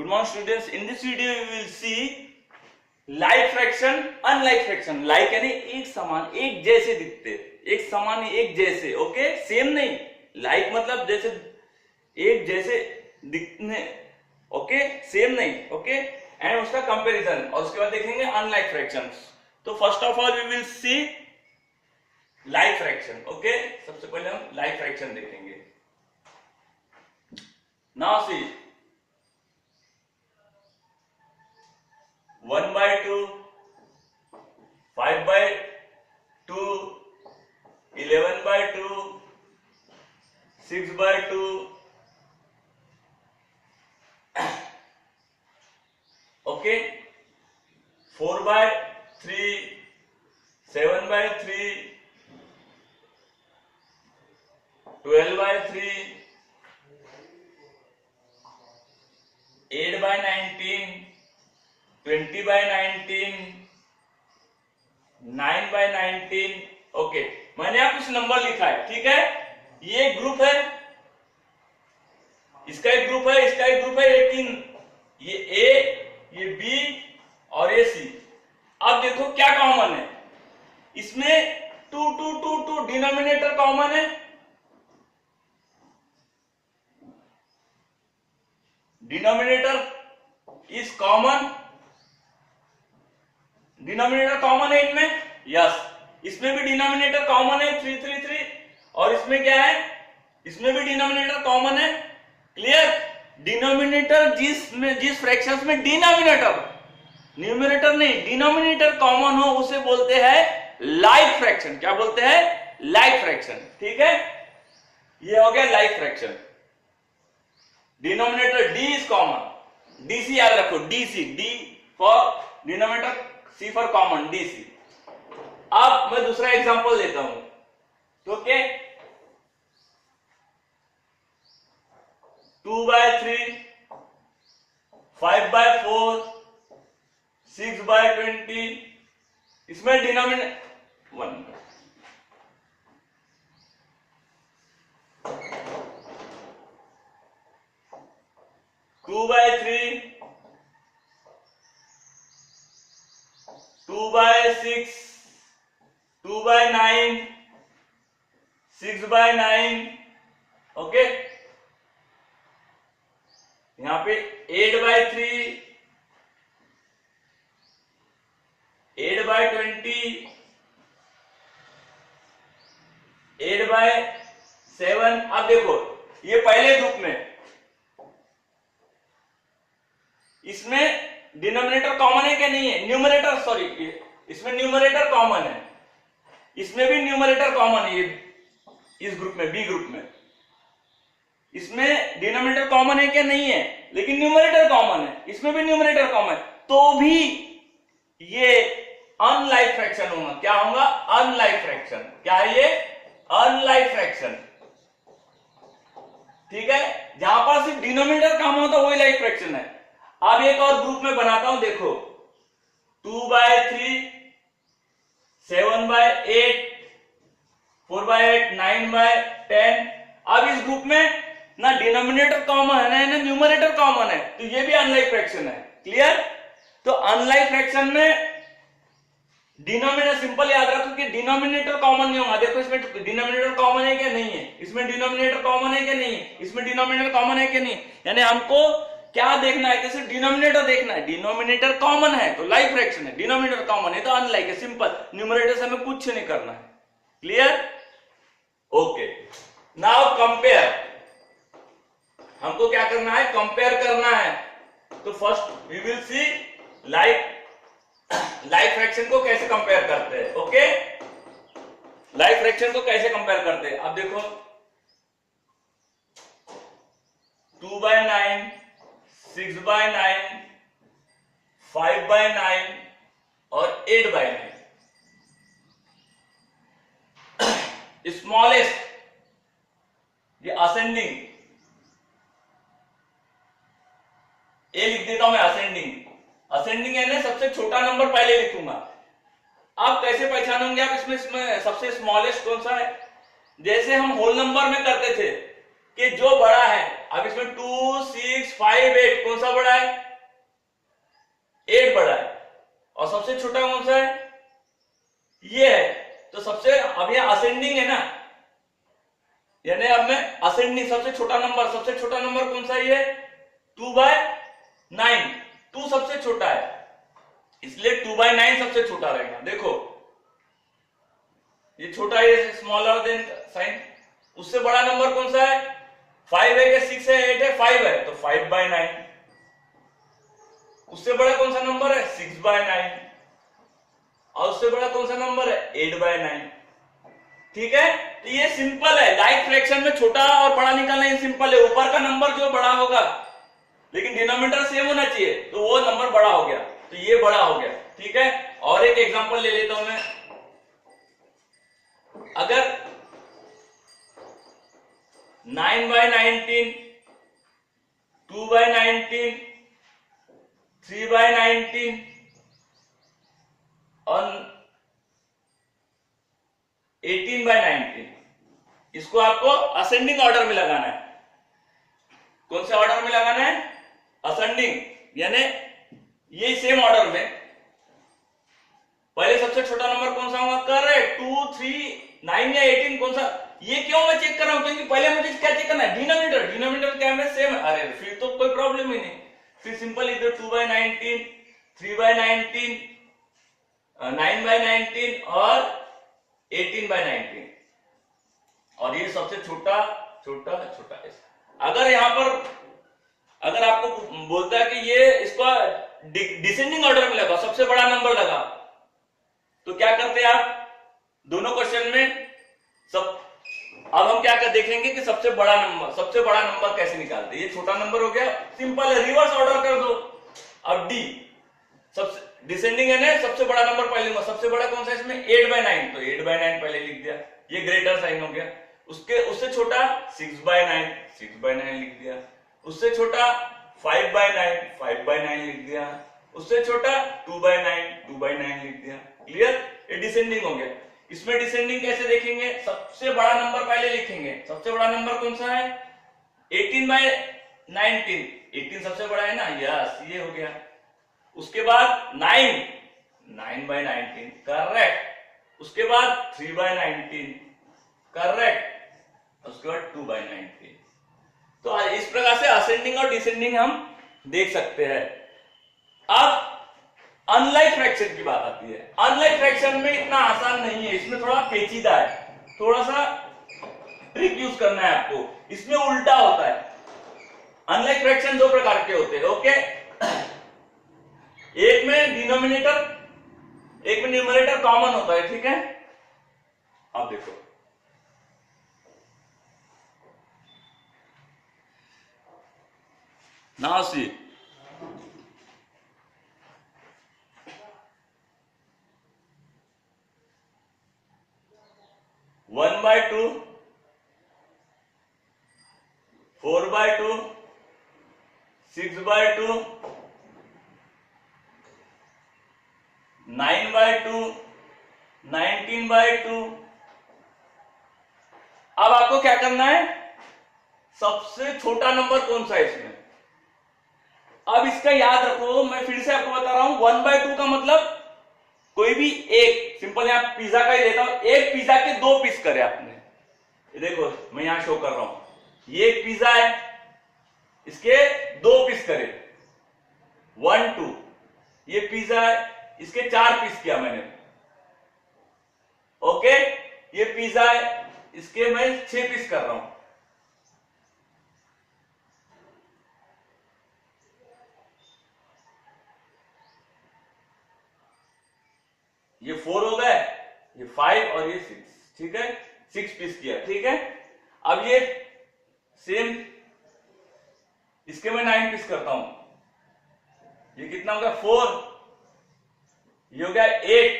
morning students. In this video we will see like fraction, unlike fraction. Like यानी एक समान, एक जैसे दिखते, एक समान एक जैसे, ओके, सेम नहीं. like मतलब जैसे एक जैसे दिखने, ओके, सेम नहीं, ओके. एंड उसका कंपैरिजन और उसके बाद देखेंगे अनलाइक फ्रैक्शंस. तो first of all we will see like fraction, okay. सबसे पहले हम लाइक फ्रैक्शन देखेंगे. Now see 1/2, 5/2, 11/2, 6/2, okay, 4/3, 7/3, 12/3, 8/19, 20/19, 9/19. ओके, मैंने यहाँ कुछ नंबर लिखा है, ठीक है. ये एक ग्रुप है, इसका एक ग्रुप है, इसका एक ग्रुप है, ये तीन, ये ए, ये बी और ये सी. अब देखो क्या कॉमन है इसमें. 2 2 2 2 डिनोमिनेटर कॉमन है. Denominator is common. Denominator common है इनमें, यस. इसमें भी डिनोमिनेटर कॉमन है 3 3 3. और इसमें क्या है, इसमें भी डिनोमिनेटर कॉमन है. क्लियर. डिनोमिनेटर जिस फ्रैक्शंस में डिनोमिनेटर, न्यूमरेटर नहीं, डिनोमिनेटर कॉमन हो उसे बोलते हैं लाइक फ्रैक्शन. क्या बोलते हैं? Like fraction. ठीक है, ये हो गया like fraction. Denominator D is common. DC याद रखो, DC, D for denominator, C for common, DC. अब मैं दूसरा एग्जांपल लेता हूं. तो क्या, 2/3, 5/4, 6/20. इसमें डिनोमिनेटर 1, 2/3, 2/6, 2/9, 6/9. ओके, यहां पे 8/3, 8/20, 8/7. अब देखो ये पहले ग्रुप में, इसमें डिनोमिनेटर कॉमन है क्या? नहीं है. न्यूमरेटर, सॉरी, इसमें न्यूमरेटर कॉमन है, इसमें भी न्यूमरेटर कॉमन है. ये इस ग्रुप में, बी ग्रुप में, इसमें डिनोमिनेटर कॉमन है क्या? नहीं है, लेकिन न्यूमरेटर कॉमन है. इसमें भी न्यूमरेटर कॉमन है, तो भी ये अनलाइक फ्रैक्शन होगा. क्या होगा? Unlike fraction. क्या है ये? Unlike fraction. ठीक है, जहां पर सिर्फ डिनोमिनेटर कॉमन होता है वही लाइक फ्रैक्शन है. अब एक और ग्रुप में बनाता हूं, देखो 2/3, 7/8, 4/8, 9/10. अब इस ग्रुप में ना डिनोमिनेटर कॉमन है ना न्यूमरेटर कॉमन है, तो ये भी अनलाइक फ्रैक्शन है. क्लियर. तो अनलाइक फ्रैक्शन में डिनोमिनेटर, सिंपल याद रखो कि डिनोमिनेटर कॉमन नहीं होगा. देखो इसमें डिनोमिनेटर कॉमन है क्या? नहीं है. इसमें डिनोमिनेटर कॉमन है क्या? नहीं है. इसमें डिनोमिनेटर कॉमन है क्या? नहीं. यानी हमको क्या देखना है? जैसे डिनोमिनेटर देखना है. डिनोमिनेटर कॉमन है तो लाइक फ्रैक्शन है, डिनोमिनेटर कॉमन है तो अनलाइक है. सिंपल. न्यूमरेटर से हमें कुछ नहीं करना है. क्लियर. Okay, now compare. हमको क्या करना है? कंपेयर करना है. तो first we will see like fraction को कैसे कंपेयर करते हैं. ओके, लाइक फ्रैक्शन को कैसे कंपेयर करते हैं. अब देखो 2/9, 6/9, 5/9 और 8/9. स्मॉलेस्ट, ये असेंडिंग, ए लिख देता हूं मैं. असेंडिंग, असेंडिंग यानी सबसे छोटा नंबर पहले लिखूंगा. आप कैसे पहचानोगे आप इसमें सबसे स्मॉलेस्ट कौन सा है? जैसे हम होल नंबर में करते थे कि जो बड़ा है, अब इसमें 2, 6, 5 8 कौन सा बड़ा है? 8 बड़ा है। और सबसे छोटा कौन सा है? ये है। तो सबसे अब यह असेंडिंग है ना, यानी अब मैं असेंडिंग सबसे छोटा नंबर कौन सा है? ये 2/9। 2 सबसे छोटा है, इसलिए 2/9 सबसे छोटा रहेगा। देखो ये छोटा है, स्मॉलर देन साइन। उससे बड़ा नंबर कौन सा है? 5 है या 6 है, 8 है? 5 है, तो 5/9। उससे बड़ा कौन सा नंबर है? 6/9। और उससे बड़ा कौन सा नंबर है? 8/9। ठीक है, तो ये सिंपल है। लाइक फ्रैक्शन में छोटा और बड़ा निकालना ये सिंपल है। ऊपर का नंबर जो बड़ा होगा, लेकिन डिनोमिनेटर सेम होना चाहिए, तो वो नंबर बड़ा हो गया, तो ये बड़ा हो गया। ठीक है, और एक एग्जांपल ले लेता हूं मैं। अगर 9/19, 2/19, 3/19 और 18/19, इसको आपको असेंडिंग ऑर्डर में लगाना है। कौन से ऑर्डर में लगाना है? असेंडिंग, यानी ये सेम ऑर्डर में। पहले सबसे छोटा नंबर कौन सा होगा? करेक्ट, 2, 3, 9 या 18 कौन सा? ये क्यों मैं चेक कर रहा हूं? क्योंकि पहले मुझे क्या चेक करना है? डिनोमिनेटर क्या है? सेम है। अरे फिर तो कोई प्रॉब्लम ही नहीं। फिर सिंपल इधर 2/19, 3/19, 9/19 और 18/19, और ये सबसे छोटा छोटा छोटा। अगर यहां पर अगर आपको बोलता है कि ये इसका डिसेंडिंग ऑर्डर में लगा, सबसे बड़ा नंबर लगा, तो क्या करते हैं आप? दोनों क्वेश्चन में सब अब हम क्या कर देखेंगे कि सबसे बड़ा नंबर कैसे निकालते हैं। ये छोटा नंबर हो गया, सिंपल है, रिवर्स ऑर्डर कर दो। अब डी सबसे डिसेंडिंग है ना, सबसे बड़ा नंबर पहले लूंगा। सबसे बड़ा कौन सा इसमें? 8/9, तो 8/9 पहले लिख दिया, ये ग्रेटर साइन हो गया। उससे छोटा 6/9, 6/9 लिख दिया। उससे छोटा 5/9, 5/9 लिख दिया। उससे छोटा 2/9, 2/9 लिख दिया। क्लियर? ये डिसेंडिंग हो गया। इसमें डिसेंडिंग कैसे देखेंगे? सबसे बड़ा नंबर पहले लिखेंगे। सबसे बड़ा नंबर कौन सा है? 18/19, 18 सबसे बड़ा है ना, यस, ये हो गया। उसके बाद 9, 9/19, करेक्ट। उसके बाद 3/19, करेक्ट। उसके बाद 2/19। तो इस प्रकार से असेंडिंग और डिसेंडिंग हम देख सकते हैं। अब अनलाइक फ्रैक्शन की बात आती है। अनलाइक फ्रैक्शन में इतना आसान नहीं है, इसमें थोड़ा पेचीदा है, थोड़ा सा ट्रिक यूज करना है आपको। इसमें उल्टा होता है। अनलाइक फ्रैक्शन दो प्रकार के होते हैं, ओके। एक में डिनोमिनेटर, एक में न्यूमरेटर कॉमन होता है, ठीक है। अब देखो, now see, one by two, 4/2, 6/2, 9/2, 19/2। अब आपको क्या करना है? सबसे छोटा नंबर कौन सा है इसमें? अब इसका याद रखो, मैं फिर से आपको बता रहा हूं। 1/2 का मतलब कोई भी एक, सिंपल यहां पिज्जा का ही लेता हूं, एक पिज्जा के 2 पीस करे आपने। ये देखो मैं यहां शो कर रहा हूं, ये एक पिज्जा है, इसके 2 पीस करे, 1 2। ये पिज्जा है, इसके 4 पीस किया मैंने, ओके। ये पिज्जा है, इसके मैं 6 पीस कर रहा हूं। ये 4 हो गए, ये 5 और ये 6, ठीक है। 6 पीस किया, ठीक है। अब ये सेम, इसके मैं 9 पीस करता हूं। ये कितना हो गया? 4, ये हो गया 8,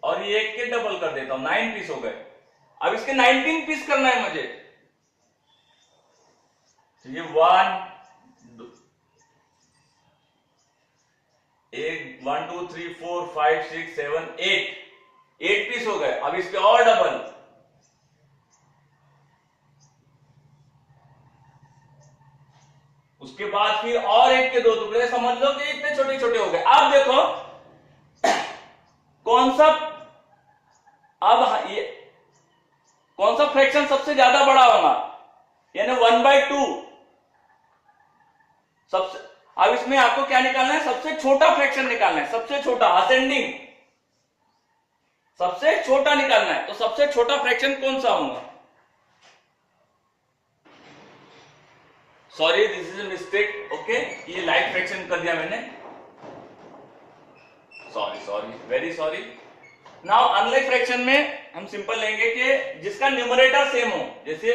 और ये 1 के डबल कर देता हूं, 9 पीस हो गए। अब इसके 19 पीस करना है मुझे, तो ये 1 2 3 4 5 6 7 8 पीस हो गए। अब इसके और डबल, उसके बाद फिर और 1 के 2 टुकड़े, समझ लो कि इतने छोटे छोटे हो गए। अब देखो कौन सा, अब ये कौन सा फ्रैक्शन सबसे ज्यादा बड़ा होगा, यानी 1/2 सबसे। अब इसमें आपको क्या निकालना है, सबसे छोटा फ्रैक्शन निकालना है, सबसे छोटा असेंडिंग, सबसे छोटा निकालना है। तो सबसे छोटा फ्रैक्शन कौन सा होगा, sorry this is a mistake, okay, ये लाइट फ्रैक्शन कर दिया मैंने, sorry very sorry. Now unlike fraction में हम सिंपल लेंगे कि जिसका न्यूमरेटर सेम हो, जैसे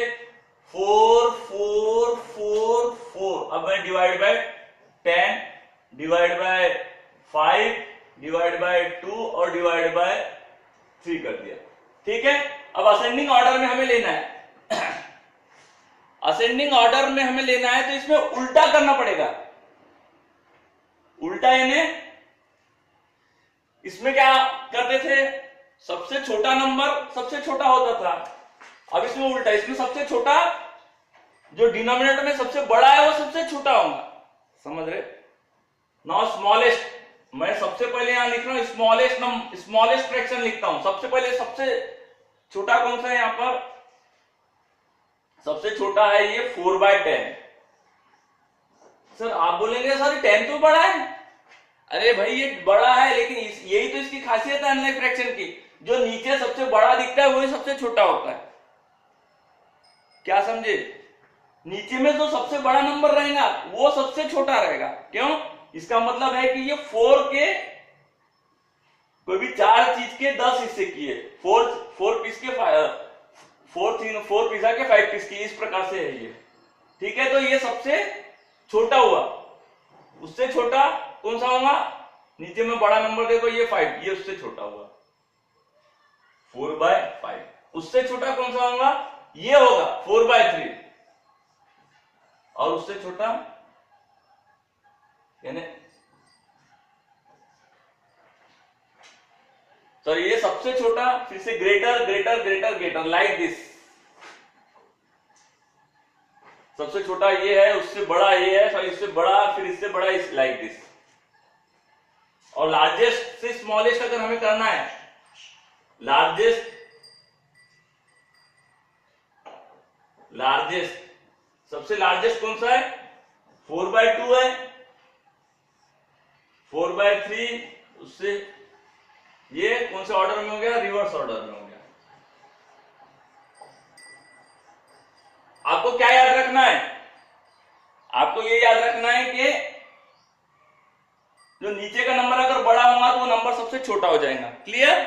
4 4 4 4, अब मैं divide by 10 divide by 5 divide by 2 और डिवाइड बाय 3 कर दिया, ठीक है। अब असेंडिंग ऑर्डर में हमें लेना है असेंडिंग ऑर्डर में हमें लेना है, तो इसमें उल्टा करना पड़ेगा। उल्टा यानी इसमें क्या करते थे, सबसे छोटा नंबर सबसे छोटा होता था, अब इसमें उल्टा, इसमें सबसे छोटा जो डिनोमिनेटर में सबसे बड़ा है वो सबसे छोटा होगा, समझ रहे। नाउ स्मॉलेस्ट, मैं सबसे पहले यहां लिख रहा हूं स्मॉलेस्ट फ्रैक्शन लिखता हूं। सबसे पहले सबसे छोटा कौन सा है, यहां पर सबसे छोटा है ये 4/10। सर आप बोलेंगे सर 10 तो बड़ा है, अरे भाई ये बड़ा है, लेकिन यही तो इसकी खासियत है अनलाइक फ्रैक्शन की, जो नीचे सबसे बड़ा दिखता है वही सबसे छोटा होता है, क्या समझे। नीचे में जो सबसे बड़ा नंबर रहेगा वो सबसे छोटा रहेगा, क्यों, इसका मतलब है कि ये 4 के कोई भी 4 चीज के 10 हिस्से किए, 4 पीस के 4 पिज्जा के 5 पीस की, इस प्रकार से है ये, ठीक है। तो ये सबसे छोटा हुआ, उससे छोटा कौन सा होगा, नीचे में बड़ा नंबर देखो ये 5, ये उससे छोटा हुआ 4/5, उससे छोटा कौन सा होगा, ये होगा 4/3, और उससे छोटा यानी तो ये सबसे छोटा, फिर से greater greater greater greater like this, सबसे छोटा ये है, उससे बड़ा ये है, सॉरी इससे बड़ा, फिर इससे बड़ा, इस लाइक दिस। और लार्जेस्ट से स्मॉलेस्ट अगर हमें करना है, लार्जेस्ट सबसे लार्जेस्ट कौन सा है, 4/2 है, 4/3, उससे ये कौन से ऑर्डर में हो गया, रिवर्स ऑर्डर में हो गया। आपको क्या याद रखना है, आपको ये याद रखना है कि जो नीचे का नंबर अगर बड़ा होगा तो वो नंबर सबसे छोटा हो जाएगा, क्लियर।